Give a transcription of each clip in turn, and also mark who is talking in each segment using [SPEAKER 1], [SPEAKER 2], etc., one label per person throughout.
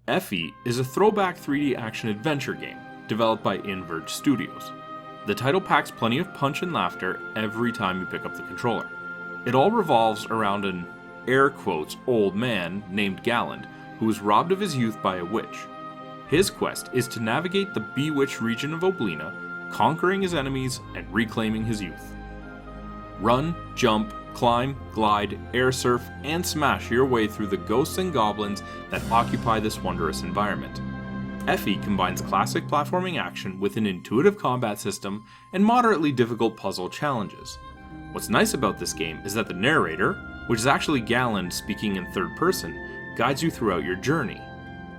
[SPEAKER 1] Effie is a throwback 3D action-adventure game developed by Inverge Studios. The title packs plenty of punch and laughter every time you pick up the controller. It all revolves around an, air quotes, old man named Galland who was robbed of his youth by a witch. His quest is to navigate the bewitched region of Oblina, conquering his enemies and reclaiming his youth. Run, jump, climb, glide, air surf, and smash your way through the ghosts and goblins that occupy this wondrous environment. Effie combines classic platforming action with an intuitive combat system and moderately difficult puzzle challenges. What's nice about this game is that the narrator, which is actually Galland speaking in third person, guides you throughout your journey.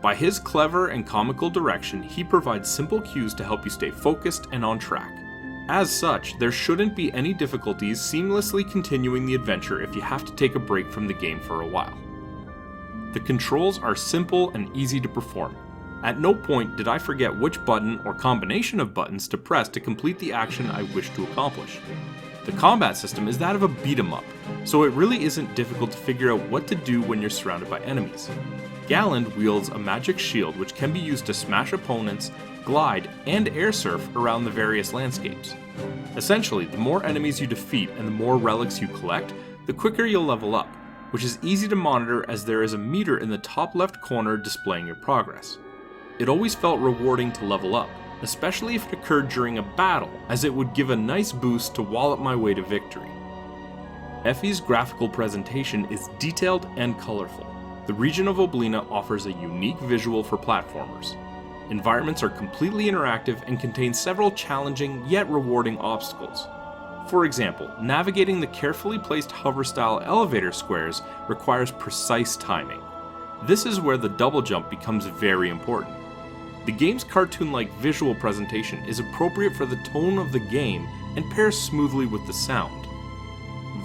[SPEAKER 1] By his clever and comical direction, he provides simple cues to help you stay focused and on track. As such, there shouldn't be any difficulties seamlessly continuing the adventure if you have to take a break from the game for a while. The controls are simple and easy to perform. At no point did I forget which button or combination of buttons to press to complete the action I wish to accomplish. The combat system is that of a beat-em-up, so it really isn't difficult to figure out what to do when you're surrounded by enemies. Galland wields a magic shield which can be used to smash opponents, glide, and air surf around the various landscapes. Essentially, the more enemies you defeat and the more relics you collect, the quicker you'll level up, which is easy to monitor as there is a meter in the top left corner displaying your progress. It always felt rewarding to level up, especially if it occurred during a battle, as it would give a nice boost to wallop my way to victory. Effie's graphical presentation is detailed and colorful. The region of Oblina offers a unique visual for platformers. Environments are completely interactive and contain several challenging yet rewarding obstacles. For example, navigating the carefully placed hover-style elevator squares requires precise timing. This is where the double jump becomes very important. The game's cartoon-like visual presentation is appropriate for the tone of the game and pairs smoothly with the sound.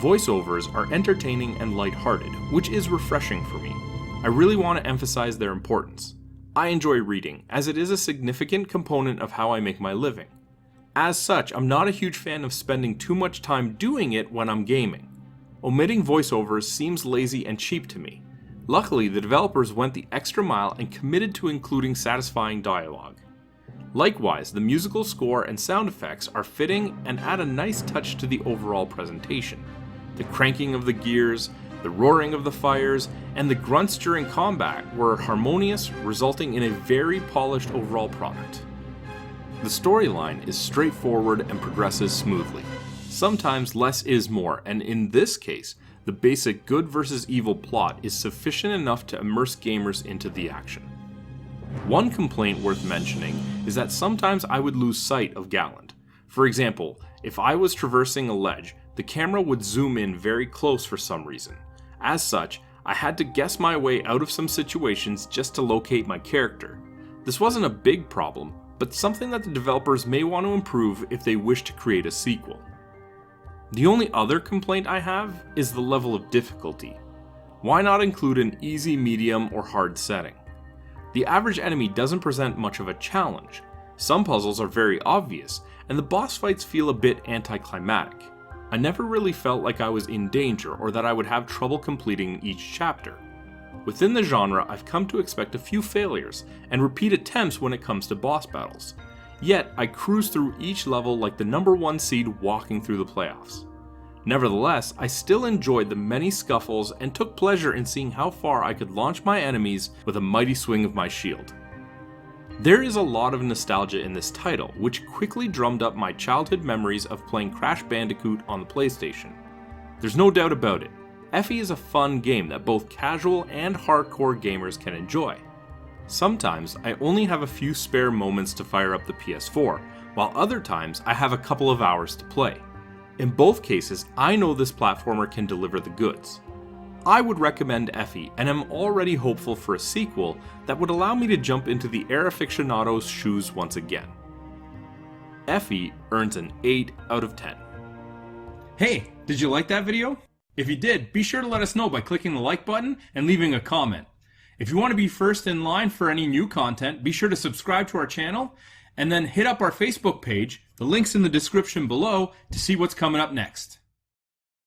[SPEAKER 1] Voiceovers are entertaining and lighthearted, which is refreshing for me. I really want to emphasize their importance. I enjoy reading, as it is a significant component of how I make my living. As such, I'm not a huge fan of spending too much time doing it when I'm gaming. Omitting voiceovers seems lazy and cheap to me. Luckily, the developers went the extra mile and committed to including satisfying dialogue. Likewise, the musical score and sound effects are fitting and add a nice touch to the overall presentation. The cranking of the gears, the roaring of the fires, and the grunts during combat were harmonious, resulting in a very polished overall product. The storyline is straightforward and progresses smoothly. Sometimes less is more, and in this case, the basic good versus evil plot is sufficient enough to immerse gamers into the action. One complaint worth mentioning is that sometimes I would lose sight of Galland. For example, if I was traversing a ledge, the camera would zoom in very close for some reason. As such, I had to guess my way out of some situations just to locate my character. This wasn't a big problem, but something that the developers may want to improve if they wish to create a sequel. The only other complaint I have is the level of difficulty. Why not include an easy, medium, or hard setting? The average enemy doesn't present much of a challenge. Some puzzles are very obvious, and the boss fights feel a bit anticlimactic. I never really felt like I was in danger or that I would have trouble completing each chapter. Within the genre, I've come to expect a few failures and repeat attempts when it comes to boss battles. Yet, I cruise through each level like the number 1 seed walking through the playoffs. Nevertheless, I still enjoyed the many scuffles and took pleasure in seeing how far I could launch my enemies with a mighty swing of my shield. There is a lot of nostalgia in this title, which quickly drummed up my childhood memories of playing Crash Bandicoot on the PlayStation. There's no doubt about it, Effie is a fun game that both casual and hardcore gamers can enjoy. Sometimes I only have a few spare moments to fire up the PS4, while other times I have a couple of hours to play. In both cases, I know this platformer can deliver the goods. I would recommend Effie, and am already hopeful for a sequel that would allow me to jump into the era aficionado's shoes once again. Effie earns an 8 out of 10.
[SPEAKER 2] Hey, did you like that video? If you did, be sure to let us know by clicking the like button and leaving a comment. If you want to be first in line for any new content, be sure to subscribe to our channel and then hit up our Facebook page. The link's in the description below to see what's coming up next.